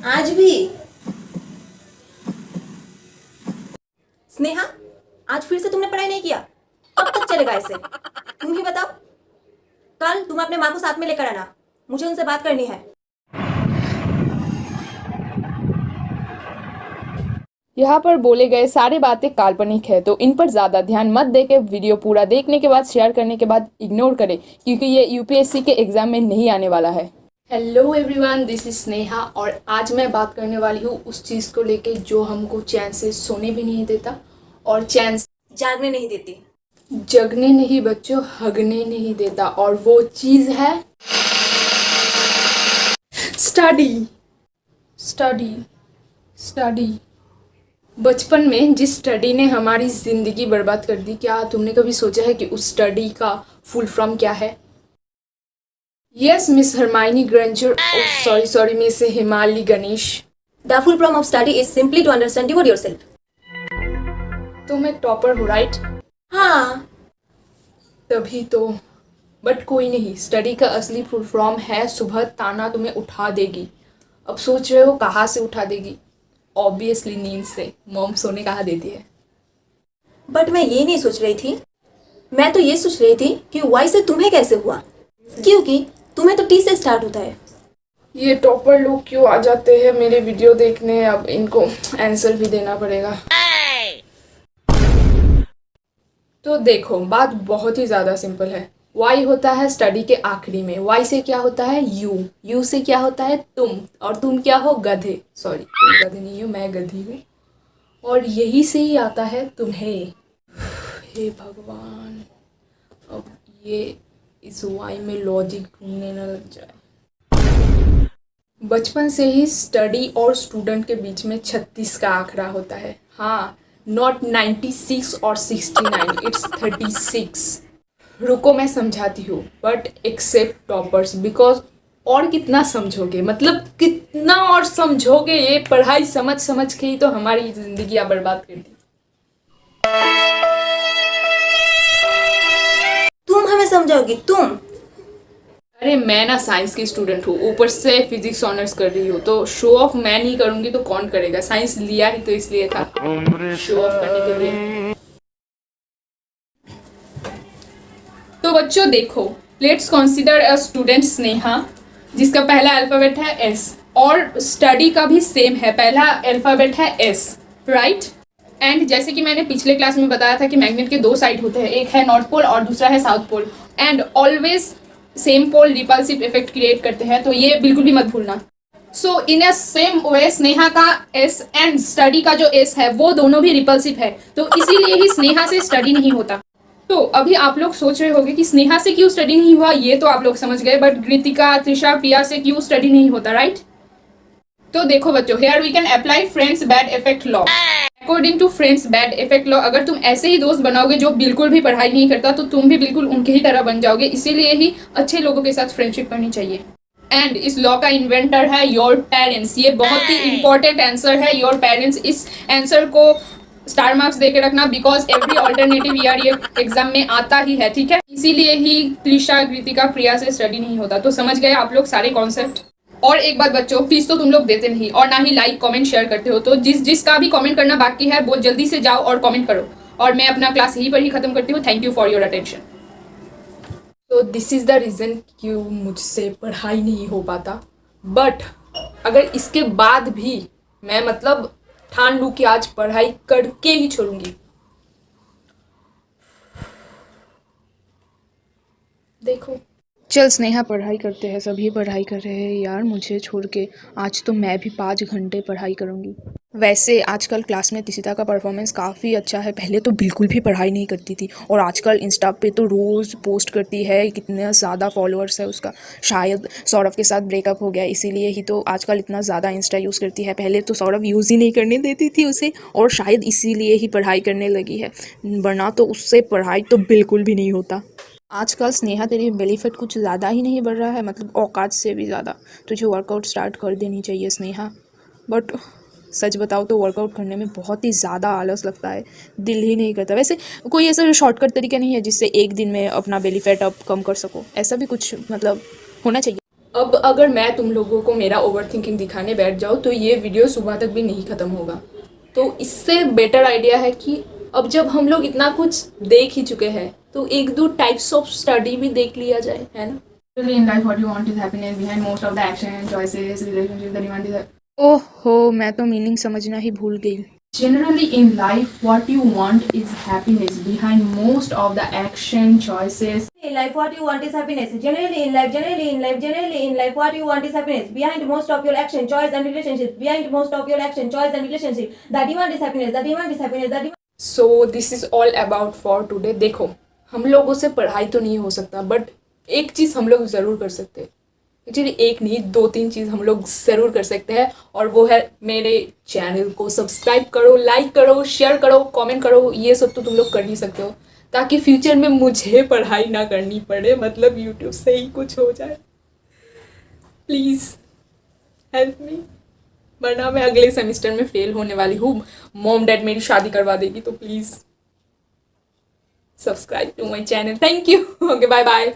आज भी? स्नेहा, आज फिर से तुमने पढ़ाई नहीं किया? कब तक चलेगा ऐसे? तुम ही बताओ। कल तुम अपने माँ को साथ में लेकर आना, मुझे उनसे बात करनी है। यहाँ पर बोले गए सारी बातें काल्पनिक है, तो इन पर ज़्यादा ध्यान मत देके वीडियो पूरा देखने के बाद शेयर करने के बाद इग्नोर करें, क्योंकि ये यूपीएससी के एग्जाम में नहीं आने वाला है। Hello everyone, this is Sneha और आज मैं बात करने वाली हूँ उस चीज़ को लेके जो हमको चैन से सोने भी नहीं देता और चैन से जागने नहीं देती। जगने नहीं बच्चों, हगने नहीं देता, और वो चीज़ है स्टडी। स्टडी स्टडी बचपन में जिस स्टडी ने हमारी ज़िंदगी बर्बाद कर दी, क्या तुमने कभी सोचा है कि उस स्टडी का फुल फॉर्म क्या है? Yes Miss Hermione Granger, sorry Miss Himali Ganesh. The full form of study is simply to understand devote yourself. तुम एक टॉपर हो, राइट? हाँ। तभी तो। बट कोई नहीं, स्टडी का असली फुल फॉर्म है सुबह ताना तुम्हें उठा देगी। अब सोच रहे हो कहाँ से उठा देगी? ऑब्वियसली नींद से। मॉम सोने कहाँ देती है? बट मैं ये नहीं सोच रही थी। मैं तो ये सोच रही थी कि वाई से तुम्हें कैसे हुआ, क्योंकि तुम्हें तो टी से स्टार्ट होता है। ये टॉपर लोग क्यों आ जाते हैं मेरे वीडियो देखने? अब इनको आंसर भी देना पड़ेगा। तो देखो, बात बहुत ही ज़्यादा सिंपल है। वाई होता है स्टडी के आखिरी में। वाई से क्या होता है? यू से क्या होता है? तुम। और तुम क्या हो? गधे। सॉरी, तुम गधे नहीं हो, मैं गधी हूँ। और यही से ही आता है तुम्हें। हे भगवान, अब ये इस वाई में लॉजिक ढूंढने न लग जाए। बचपन से ही स्टडी और स्टूडेंट के बीच में 36 का आंकड़ा होता है। हाँ, नॉट 96 और 69, इट्स 36। रुको मैं समझाती हूँ, बट एक्सेप्ट टॉपर्स, बिकॉज और कितना समझोगे, मतलब कितना और समझोगे? ये पढ़ाई समझ समझ के ही तो हमारी जिंदगी बर्बाद कर दी। तुम हमें समझाओगी? तुम? अरे मैं ना साइंस की स्टूडेंट हूँ, ऊपर से फिजिक्स ऑनर्स कर रही हूँ, तो शो ऑफ मैं नहीं करूँगी तो कौन करेगा? साइंस लिया ही तो इसलिए था, शो ऑफ करने के लिए। तो बच्चों देखो, let's consider a student Sneha, जिसका पहला अल्फ़ाबेट है एस, और स्टडी का भी सेम है, पहला अल्फ़ाबेट है एस, राइट? एंड जैसे कि मैंने पिछले क्लास में बताया था कि मैग्नेट के दो साइड होते हैं, एक है नॉर्थ पोल और दूसरा है south pole, and always same pole repulsive effect create करते हैं, तो ये बिल्कुल भी मत भूलना। सो इन अ सेम वे स्नेहा का एस एंड स्टडी का जो एस है वो दोनों भी रिपल्सिव है, तो इसीलिए ही स्नेहा से स्टडी नहीं होता। तो अभी आप लोग सोच रहे होंगे कि स्नेहा से क्यों स्टडी नहीं हुआ, ये तो आप लोग समझ गए, बट कृतिका, त्रिशा, प्रिया से क्यों स्टडी नहीं होता, राइट? तो देखो बच्चों, here we can apply friends bad effect law. According to friends bad effect law, अगर तुम ऐसे ही दोस्त बनाओगे जो बिल्कुल भी पढ़ाई नहीं करता, तो तुम भी बिल्कुल उनके ही तरह बन जाओगे। इसीलिए ही अच्छे लोगों के साथ फ्रेंडशिप करनी चाहिए। एंड इस लॉ का इन्वेंटर है योर पेरेंट्स। ये बहुत ही इंपॉर्टेंट आंसर है, योर पेरेंट्स। इस आंसर को स्टार मार्क्स देके रखना, बिकॉज एवरी ऑल्टरनेटिव ईयर ये एग्जाम में आता ही है, ठीक है? इसीलिए ही त्रिशा, कृतिका, प्रिया से स्टडी नहीं होता। तो समझ गए आप लोग सारे कॉन्सेप्ट? और एक बात बच्चों, फीस तो तुम लोग देते नहीं और ना ही लाइक कमेंट शेयर करते हो, तो जिसका भी कमेंट करना बाकी है बहुत जल्दी से जाओ और कमेंट करो। और मैं अपना क्लास यहीं पर ही खत्म करती हूँ। Thank you for your attention. तो दिस इज़ द रीज़न क्यों मुझसे पढ़ाई नहीं हो पाता। बट अगर इसके बाद भी मैं मतलब ठान लूँ कि आज पढ़ाई करके ही छोड़ूंगी, देखो। चल स्नेहा, पढ़ाई करते हैं, सभी पढ़ाई कर रहे हैं यार, मुझे छोड़ के। आज तो मैं भी 5 घंटे पढ़ाई करूँगी। वैसे आजकल क्लास में तिशिता का परफॉर्मेंस काफ़ी अच्छा है। पहले तो बिल्कुल भी पढ़ाई नहीं करती थी, और आजकल इंस्टा पे तो रोज़ पोस्ट करती है, कितने ज़्यादा फॉलोअर्स है उसका। शायद सौरभ के साथ ब्रेकअप हो गया, इसीलिए ही तो आजकल इतना ज़्यादा इंस्टा यूज़ करती है। पहले तो सौरभ यूज़ ही नहीं करने देती थी उसे, और शायद इसीलिए ही पढ़ाई करने लगी है, वरना तो उससे पढ़ाई तो बिल्कुल भी नहीं होता। आजकल स्नेहा तेरी बेली फैट कुछ ज़्यादा ही नहीं बढ़ रहा है, मतलब औकात से भी ज़्यादा। तुझे वर्कआउट स्टार्ट कर देनी चाहिए स्नेहा। बट सच बताओ तो वर्कआउट करने में बहुत ही ज़्यादा आलस लगता है, दिल ही नहीं करता। वैसे कोई ऐसा शॉर्टकट तरीका नहीं है जिससे एक दिन में अपना बेली फैट अप कम कर सको? ऐसा भी कुछ मतलब होना चाहिए। अब अगर मैं तुम लोगों को मेरा ओवर थिंकिंग दिखाने बैठ जाऊँ तो ये वीडियो सुबह तक भी नहीं ख़त्म होगा। तो इससे बेटर आइडिया है कि अब जब हम लोग इतना कुछ देख ही चुके हैं तो एक दो टाइप्स ऑफ स्टडी भी देख लिया जाए, है ना। In life, what you want is happiness behind most of the action, choices, relationship, the demand is. ओहो, मैं तो मीनिंग समझना ही भूल गई। Generally in life, what you want is happiness behind most of the action, choices. In life, what you want is happiness. Generally in life, what you want is happiness. Behind most of your action, choice and relationship. Behind most of your action, choice and relationship. The demand is happiness. The demand is happiness. The demand. So this is all about for today. देखो, हम लोगों से पढ़ाई तो नहीं हो सकता, but एक चीज़ हम लोग ज़रूर कर सकते हैं। एक्चुअली एक नहीं, 2-3 चीज़ हम लोग ज़रूर कर सकते हैं, और वो है मेरे चैनल को सब्सक्राइब करो, लाइक करो, शेयर करो, कमेंट करो। ये सब तो तुम लोग कर ही सकते हो, ताकि फ्यूचर में मुझे पढ़ाई ना करनी पड़े, मतलब यूट्यूब से ही कुछ हो जाए। प्लीज़ हेल्प मी, वरना मैं अगले सेमेस्टर में फेल होने वाली हूँ। मॉम डैड मेरी शादी करवा देगी, तो please subscribe to my channel. Thank you. Okay, bye bye.